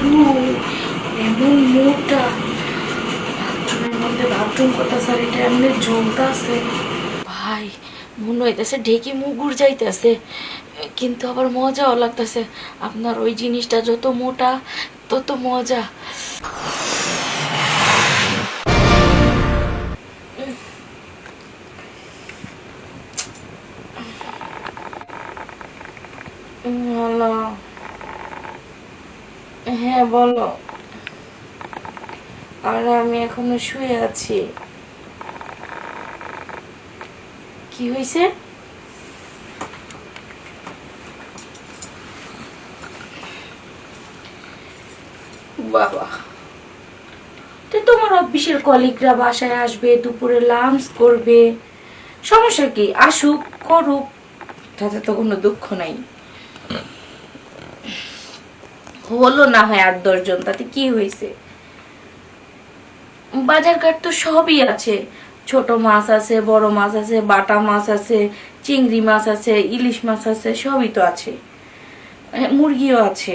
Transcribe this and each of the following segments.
সরু, এমন মোটা, বাথরুমের মধ্যে বাথরুম করতে স্যার এটা এমনি ঝুলতে আছে ভাই, মনে হইতেছে ঢেকি মুগুর যাইতেছে, কিন্তু আবার মজাও লাগতেছে। আপনার ওই জিনিসটা যত মোটা তত মজা। হ্যালো, হ্যাঁ বলো। আর আমি এখনো শুয়ে আছি। কি হয়েছে? বাবা, তো তোমার অফিসের কলিগরা বাসায় আসবে, দুপুরে লাঞ্চ করবে, সমস্যা কি? আসুক, করুক, তাতে তো কোনো দুঃখ নাই। হলো না হয় 8-10 জন, তাতে কি হয়েছে? বাজার ঘাট তো সবই আছে, ছোট মাছ আছে, বড় মাছ আছে, বাটা মাছ আছে, চিংড়ি মাছ আছে, ইলিশ মাছ আছে, সবই তো আছে, মুরগিও আছে।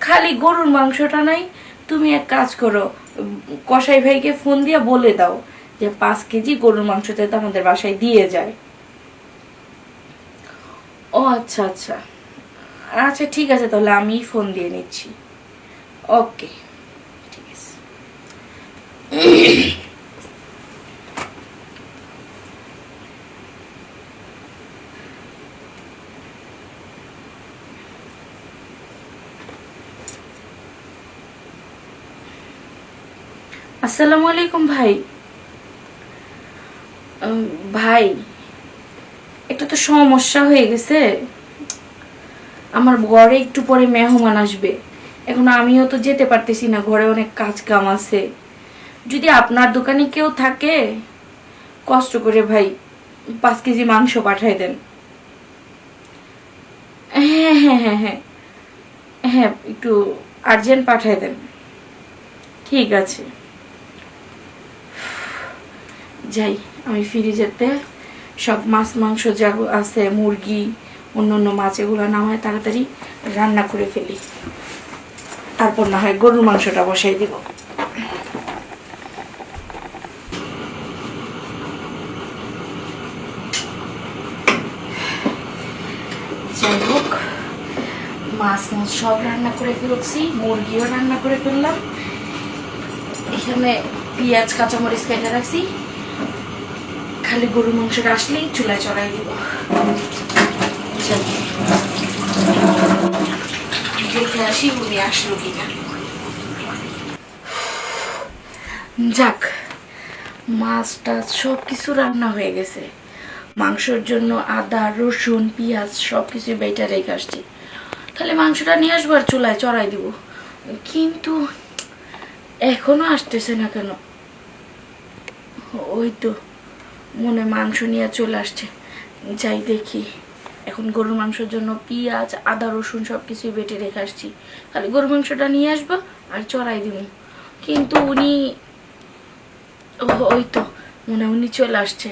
খালি গরুর মাংসটা নাই। তুমি এক কাজ করো, কসাই ভাইকে ফোন দিয়ে বলে দাও যে 5 কেজি গরুর মাংস যাতে আমাদের বাসায় দিয়ে যায়। ও আচ্ছা আচ্ছা, আচ্ছা ঠিক আছে, তাহলে আমি ফোন দিয়ে নিচ্ছি। ওকে, ঠিক আছে। আসসালামু আলাইকুম ভাই। ভাই, একটা তো সমস্যা হয়ে গেছে। আমার ঘরে একটু পরে মেহমান আসবে, এখন আমিও তো যেতে পারতেছি না, ঘরে অনেক কাজ কাম আছে। যদি আপনার দোকানে কেউ থাকে, কষ্ট করে ভাই 5 কেজি মাংস পাঠাই দেন। হ্যাঁ হ্যাঁ হ্যাঁ হ্যাঁ হ্যাঁ, একটু আর্জেন্ট পাঠাই দেন। ঠিক আছে, যাই আমি ফ্রিজেতে সব মাছ মাংস যা আছে, মুরগি অন্য অন্য মাছ, এগুলো নামায় তাড়াতাড়ি রান্না করে ফেলি, তারপর না হয় গরুর মাংসটা বসাই দিব। যাই হোক, মাছ মাছ সব রান্না করে ফেলছি, মুরগিও রান্না করে ফেললাম। এখানে পেঁয়াজ কাঁচামরিচ কেটে রাখছি, খালি গরুর মাংসটা আসলেই চুলায় চড়াই দিব। দেখে আসি উনি আসলো কিনা। যাক, মাছটা সব কিছু রান্না হয়ে গেছে। মাংসের জন্য আদা রসুন পেঁয়াজ সব কিছু বেটে রেখে আসছি, তাহলে মাংসটা নিয়ে আসবো আর চুলায় চড়াই দিব। কিন্তু এখনো আসতেছে না কেন? ওই তো মনে মাংস নিয়ে চলে আসছে, যাই দেখি। এখন গরুর মাংসের জন্য পেঁয়াজ আদা রসুন সব কিছু বেটে রেখে আসছি, খালি গরুর মাংসটা নিয়ে আসবো আর চড়াই দিব। কিন্তু উনি, ওই তো মনে উনি চলে আসছে,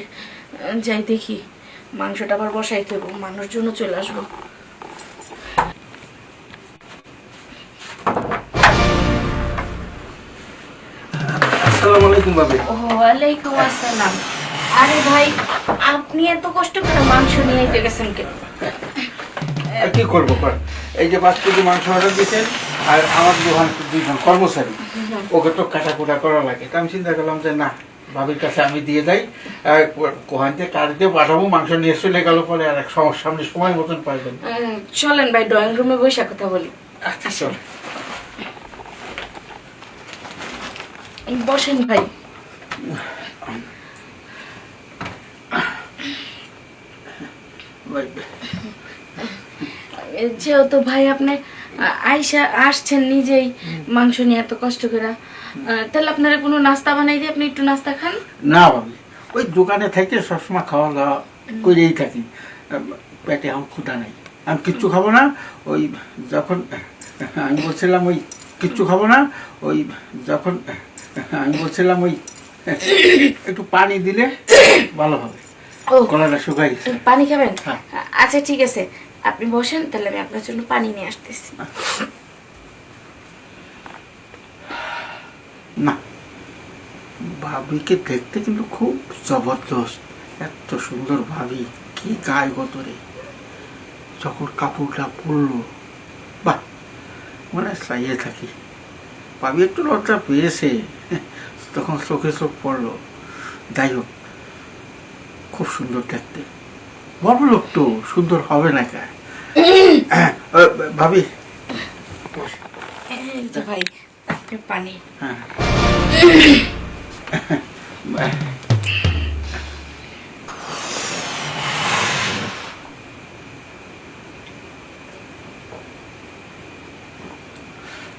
যাই দেখি। মাংসটা আবার বসাইতে হবো, মানুষ জন্য চলে আসবো। আসসালামু আলাইকুম ভাবি। ওয়ালাইকুম আসসালাম। আরে ভাই, আপনি এত কষ্ট করে মাংস নিয়ে আইতে গেছেন কেন? আর কি করবো কর, এই যে 5 কেজি মাংস অর্ডার দিয়েছেন, আর আমার দোকান 2 জন কর্মচারী, ওকে তো কাটাকুটা করা লাগে। তা আমি চিন্তা করলাম যে না, ভাবির কাছে আমি দিয়ে যাই, কোহান থেকে কাজ দিয়ে পাঠাবো, মাংস নিয়ে চলে গেল পরে আর এক সমস্যা, আপনি সময় মতন পাইবেন। চলেন ভাই, ড্রয়িং রুমে বসে কথা বলি। আচ্ছা চল। বসেন ভাই। যেহেতু ভাই আপনি আইসা আসছেন নিজেই মাংস নিয়ে এত কষ্ট করে, তাহলে আপনারা কোনো নাস্তা বানাই দিয়ে আপনি একটু নাস্তা খান। না ভাবি, ওই দোকানে থেকে সবসময় খাওয়া দাওয়া করেই থাকি, পেটে আমার ক্ষুধা নাই, আমি কিচ্ছু খাবো না। ওই যখন আমি বলছিলাম ওই কিচ্ছু খাবো না, ওই যখন আমি বলছিলাম ওই একটু পানি দিলে ভালো হবে, গলাটা শুকাই গেছে। পানি খাবেন? হ্যাঁ। আচ্ছা ঠিক আছে, আপনি বসেন, তাহলে আমি আপনার জন্য পানি নিয়ে আসতেছি। না, ভাবিকে দেখতে কিন্তু খুব জবরদস্ত। এত সুন্দর ভাবি, কি গায়ে গতরে যখন কাপড়টা পরলো, বাহ, মানে চাইয়ে থাকি। ভাবি একটু লজ্জা পেয়েছে, তখন চোখে চোখ পড়লো। যাই হোক, খুব সুন্দর দেখতে। বড় লোক তো, সুন্দর হবে না কে? ভাবি, এই যে ভাই, আপনি পানি। হ্যাঁ,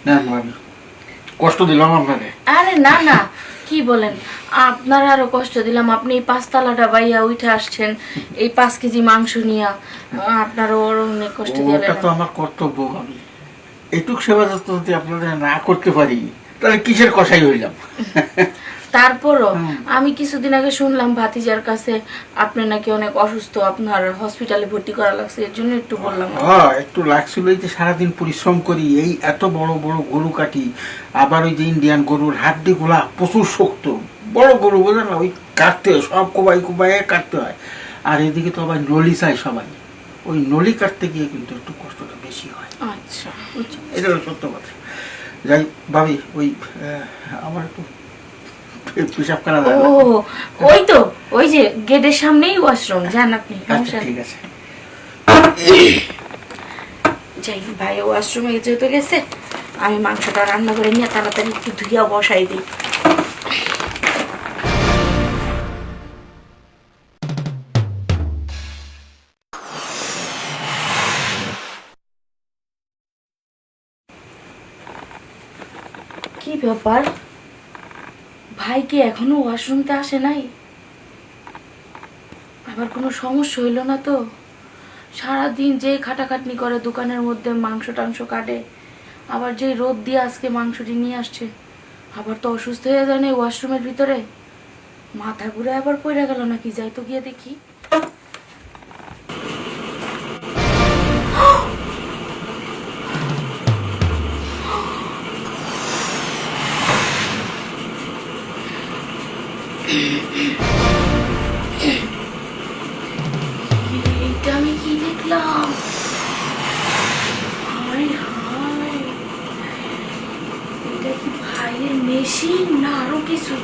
না ভাবি, কষ্ট দিলাম আপনাকে। আরে না না, কি বলেন, আপনার আরো কষ্ট দিলাম। আপনি এই 5 তালাটা বাইয়া উঠে আসছেন এই 5 কেজি মাংস নিয়ে, আপনারও অনেক কষ্ট ওটা দিলেন। তো আমার কর্তব্য ভাবি। এইটুক সেবা যত্ন যদি আপনাদের না করতে পারি, তাহলে কিসের কষাই হইলাম? তারপরও আমি কিছুদিন আগে শুনলাম ভাতিজার কাছে আপনি নাকি অনেক অসুস্থ, আপনার হসপিটালে ভর্তি করা লাগছে, এর জন্য একটু বললাম। হ্যাঁ, একটু লাগছিল। এই যে সারাদিন পরিশ্রম করি, এই এত বড় বড় গরু কাটি, আবার ওই যে ইন্ডিয়ান গরুর হাড্ডি গুলা প্রচুর শক্ত, বড় গরু বোঝেন না, ওই কাটতে হয়, সব কোবাই কোবাই কাটতে হয়। আর এদিকে তো আবার নলি চাই সবাই, ওই নলি কাটতে গিয়ে কিন্তু একটু কষ্টটা বেশি হয়। আচ্ছা, এটা হলো সত্য কথা। যাই ভাবি, ওই আমার একটু পেশাব করা ও লাগবে। ওই তো, ওই যে গেটের সামনেই ওয়াশরুম, যান আপনি। আচ্ছা, ঠিক আছে। যাই ভাই, ওয়াশরুমে যেহেতু গেছে, আমি মাংসটা রান্না করে নিয়ে তাড়াতাড়ি একটু ধুইয়া বসাই দিই। কি ব্যাপার, ভাই কি এখনো ওয়াশরুমতে আসে নাই? আবার কোনো সমস্যা হইলো না তো? সারাদিন যে খাটাখাটনি করে দোকানের মধ্যে, মাংস টাংস কাটে, আবার যে রোদ দিয়ে আজকে মাংসটি নিয়ে আসছে, আবার তো অসুস্থ হয়ে যায় না ওয়াশরুমের ভিতরে? মাথা ঘুরে আবার পড়ে গেল নাকি? যাই তো গিয়ে দেখি। এটা আমি কি দেখলাম? হায় হায়, এটা কি ভাইয়ের মেশিন না আরো কিছু?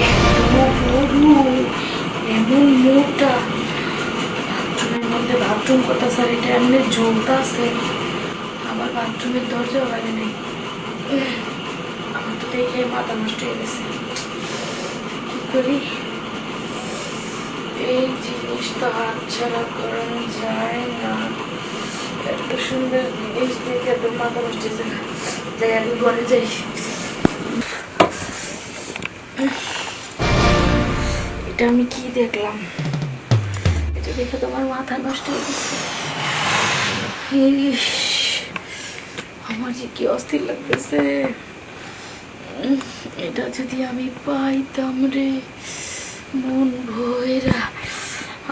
এত বড়, এমন মোটা, বাথরুমের মধ্যে বাথরুম কথা স্যার, এটা এমনি জ্বলতে আছে। আবার বাথরুমের দরজাও লাগে নাই। আমার তো দেখে মাথা নষ্ট হয়ে গেছে। কি করি? এই জিনিসটা হাতছাড়া করানো যায় না। এত সুন্দর জিনিস দেখে তো মাথা নষ্ট হয়েছে। যাই, আমি ঘরে যাই। এটা আমি কি দেখলাম? এটা দেখে তোমার মাথা নষ্ট হয়ে গেছে। ইস, আমার যে কি অস্থির লাগতেছে। এটা যদি আমি পাইতাম রে, মন ভৈরা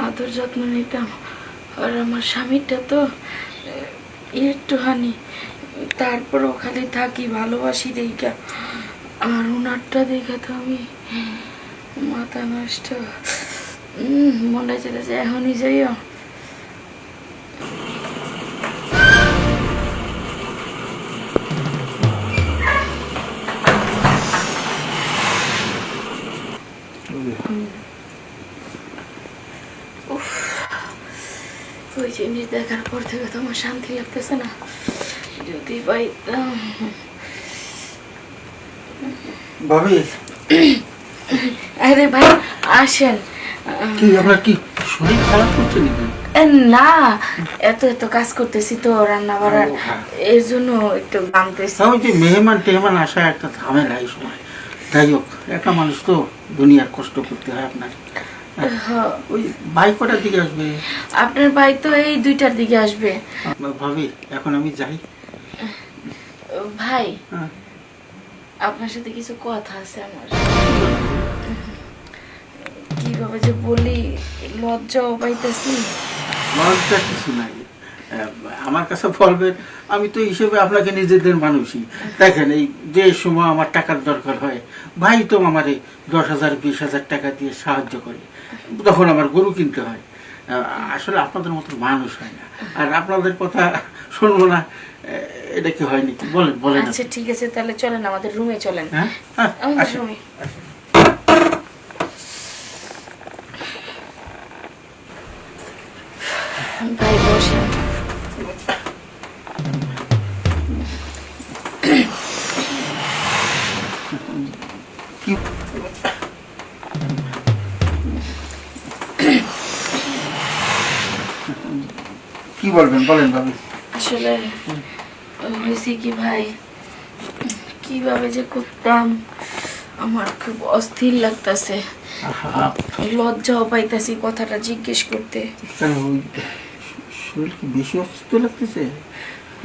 আদর যত্ন নিতাম। আর আমার স্বামীটা তো একটুখানি, তারপরও খালি থাকি ভালোবাসি দেখা, আর ওনারটা দেখে তো আমি মাথা নষ্ট। মনে হচ্ছে এখনই যাইও। ওই জিনিস দেখার পর থেকে তো আমার শান্তি লাগতেছে না। যদি পাইতাম। ভাবি, আরে ভাই আসেন। কি আপনার কি শরীর খারাপ করছে নাকি? না, এত এত কাজ করতেছি তো রান্না বাড়ার, এর জন্য একটু ঘামতেছি। ওই যে মেহমান টেহমান আসা একটা ঝামেলা এই সময়। যাই হোক, একা মানুষ তো, দুনিয়ার কষ্ট করতে হয় আপনার। ওই ভাই কটার দিকে আসবে? আপনার ভাই তো এই 2টার দিকে আসবে। ভাবি, এখন আমি যাই। ভাই, হ্যাঁ। আপনার সাথে কিছু কথা আছে আমার। কিভাবে যে বলি, লজ্জাও পাইতেছি। লজ্জা কিছু নাই। আমার কাছে বলবেন, আমি তো হিসেবে আপনাকে নিজেদের মানুষই। দেখেন এই যে সময় আমার টাকার দরকার হয়, ভাই তো আমার 10,000 20,000 টাকা দিয়ে সাহায্য করে, তখন আমার গরু কিনতে হয়। আসলে আপনাদের মতো মানুষ হয় না, আর আপনাদের কথা শুনবো না, এটা কি হয় নাকি? বলেন বলেন। আচ্ছা ঠিক আছে, তাহলে চলেন আমাদের রুমে চলেন। হ্যাঁ হ্যাঁ, আমাদের আসেন। রুমে। ভাই বসেন। কি কি বলবেন, বলেন ভাবি। আসলে হয়েছে কি ভাই, কিভাবে যে করতাম আমার খুব অস্থির লাগতেছে, লজ্জাও পাইতাছি কথাটা জিজ্ঞেস করতে। কেন, ওই শরীর কি বেশি অসুস্থ লাগতেছে?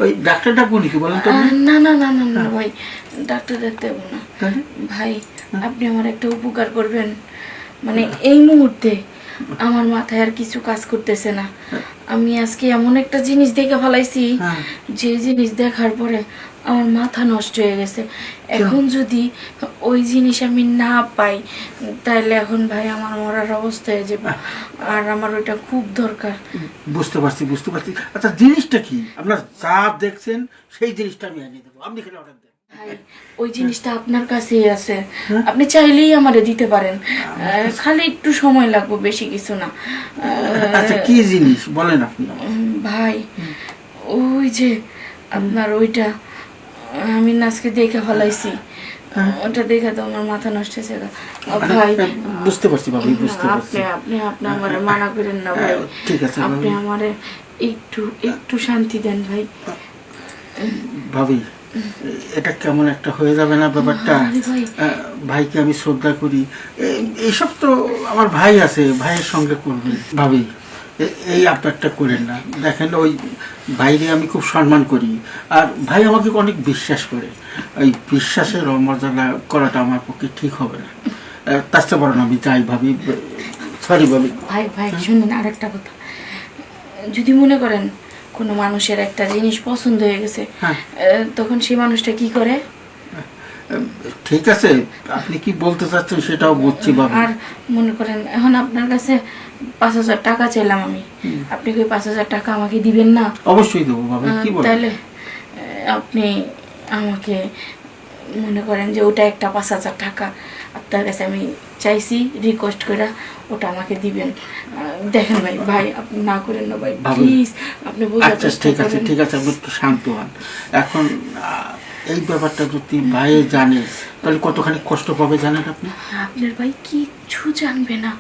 ওই ডাক্তারটা কোন কি বলেন তো? না না না না না ভাই, ডাক্তার দেখতে যাবো না তাহলে? ভাই। আপনি আমার একটা উপকার করবেন, মানে এই মুহূর্তে আমার মাথায় আর কিছু কাজ করতেছে না। আমি আজকে এমন একটা জিনিস দেখে ফেলাইছি, হ্যাঁ। যে জিনিস দেখার পরে আমার মাথা নষ্ট হয়ে গেছে। এখন যদি ওই জিনিস আমি না পাই, তাহলে এখন ভাই আমার মরার অবস্থা হয়ে যাবে, আর আমার ওইটা খুব দরকার। বুঝতে পারছি বুঝতে পারছি। আচ্ছা জিনিসটা কি? আপনার যা দেখছেন সেই জিনিসটা আমি এনে দেবো, আপনি খালি অর্ডার দেন। ভাই ওই জিনিসটা আপনার কাছেই আছে, আপনি চাইলেই আমারে দিতে পারেন। খালি একটু সময় লাগবে, বেশি কিছু না। আচ্ছা কি জিনিস বলেন আপনি? ভাই ওই যে আপনার ওইটা আমি আজকে দেখে ফেলাইছি, ওটা দেখে তো আমার মাথা নষ্ট হয়েছে ভাই। বুঝতে পারছি ভাবি, বুঝতে পারছি। আপনি আপনি আপনি আমারে মানা করেন না ভাই, ঠিক আছে আপনি ভাবি। আমারে একটু একটু শান্তি দেন ভাই। ভাবি এটা কেমন একটা হয়ে যাবে না ব্যাপারটা? আরে ভাই। ভাইকে আমি শ্রদ্ধা করি, এইসব তো আমার ভাই আছে, ভাইয়ের সঙ্গে করবেন। ভাবি এই আপনারটা করেন না। দেখেন ওই ভাইরে আমি খুব সম্মান করি, আর ভাই আমাকে অনেক বিশ্বাস করে। ওই বিশ্বাসের অমর্যাদা করাটা আমার পক্ষে ঠিক হবে না। তার চেয়ে বরং আমি যাই ভাবি। সরি ভাবি। ভাই ভাই শুনুন, আর একটা কথা, যদি মনে করেন কোনো মানুষের একটা জিনিস পছন্দ হয়ে গেছে, হ্যাঁ। তখন সেই মানুষটা কি করে? ঠিক আছে, আপনি কি বলতে চাচ্ছেন সেটাও বুঝছি ভাবি। আর মনে করেন এখন আপনার কাছে 5,000 টাকা চাইলাম আমি, আপনি কি 5,000 টাকা আমাকে দিবেন না? অবশ্যই দেবো ভাবি, কি বলেন? তাহলে আপনি আমাকে মনে করেন যে ওটা একটা 5,000 টাকা আপনার কাছে আমি চাইছি, রিকোয়েস্ট করে ওটা আমাকে দিবেন। দেখেন ভাই, ভাই আপনি না করেন না ভাই, ভাবি। প্লিজ আপনি বোঝার আচ্ছা চেষ্টা ঠিক আছে করেন। ঠিক আছে, আপনি একটু শান্ত হন। এখন এই ব্যাপারটা যদি ভাই জানে তাহলে কতখানি কষ্ট পাবে জানেন আপনি? আপনার ভাই কিচ্ছু জানবে না,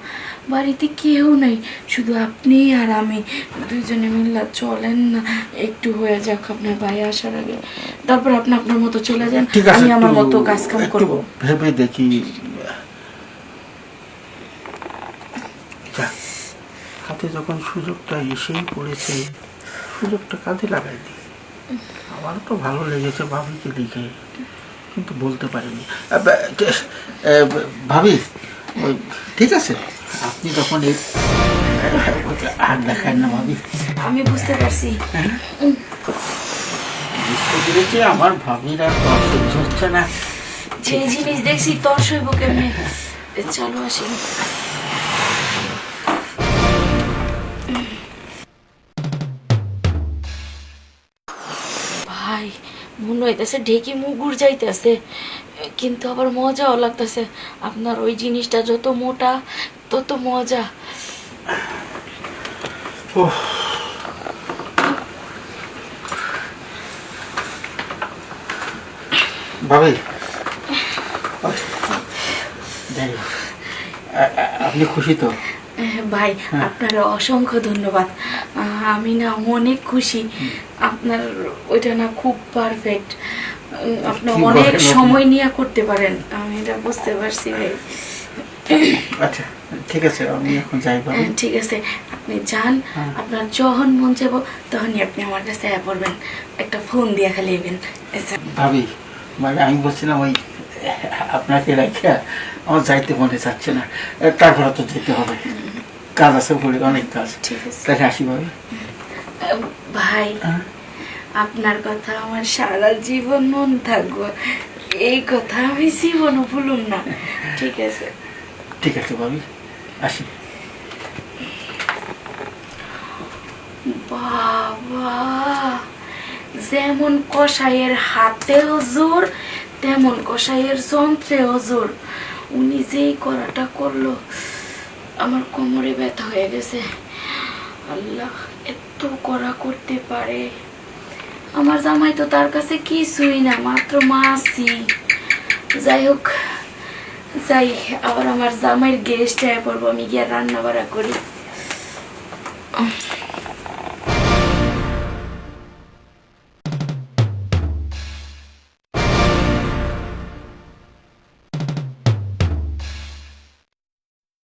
বাড়িতে কেউ নাই, শুধু আপনি আর আমি দুইজনে মিল্লা চলেন না, একটু হয়ে যাক আপনার ভাই আসার আগে, তারপর আপনি আপনার মতো চলে যান, ঠিক আছে, আমি আমার একটু- মতো কাজ কাম একটু করবো। ভেবে দেখি। যাক, হাতে যখন সুযোগটা এসেই পড়েছে, সুযোগটা কাজে লাগাই দিই। আমারও তো ভালো লেগেছে ভাবিকে দেখে, কিন্তু বলতে পারিনি। ভাবি ওই ঠিক আছে, আপনি তখন এই আর দেখান না ভাবি। আমি বুঝতে পারছি। বুঝতে পেরেছি আমার ভাবির আর তো সহ্য হচ্ছে না। যে জিনিস দেখছি তোর সইব কেমনে। চলো আসি। ভাই মনে হইতেছে ঢেকি মুগুর যাইতেছে, কিন্তু আবার মজাও লাগতেছে। আপনার ওই জিনিসটা যত মোটা তত মজা। ওহ, ভাবি যাই হোক, আপনি খুশি তো? ভাই আপনার অসংখ্য ধন্যবাদ, আমি না অনেক খুশি। আপনার ওইটা না খুব পারফেক্ট, আপনি কি অনেক বলেন আপনি? সময় নিয়ে করতে পারেন, আমি এটা বুঝতে পারছি ভাই। আচ্ছা ঠিক আছে, আমি এখন যাই ভাবি। ঠিক আছে আপনি যান, আপনার যখন মন চাইব তখনই আপনি আমার কাছে পড়বেন, একটা ফোন দিয়ে খালি এবেন। ভাবি মানে আমি বলছিলাম ওই আপনাকে রেখে আমার যাইতে মনে চাচ্ছে না, তারপরে তো যেতে হবে, কাজ আছে বলে অনেক কাজ। ঠিক আছে। তাহলে আসি ভাবি। ভাই হ্যাঁ? আপনার কথা আমার সারা জীবন মন থাকবো, এই কথা আমি জীবনও ভুলুম না। ঠিক আছে। ঠিক আছে ভাবি, আসি। বাবা, যেমন কসাইয়ের হাতেও জোর তেমন কসাইয়ের যন্ত্রেও জোর। উনি যেই করাটা করলো আমার কোমরে ব্যথা হয়ে গেছে। আল্লাহ এত করা করতে পারে। আমার জামাই তো তার কাছে কিছুই না, মাত্র মাছই। যাই হোক, যাই, আবার আমার জামাইয়ের গেস্ট হয়ে পড়বো, আমি গিয়ে রান্না বাড়া করি।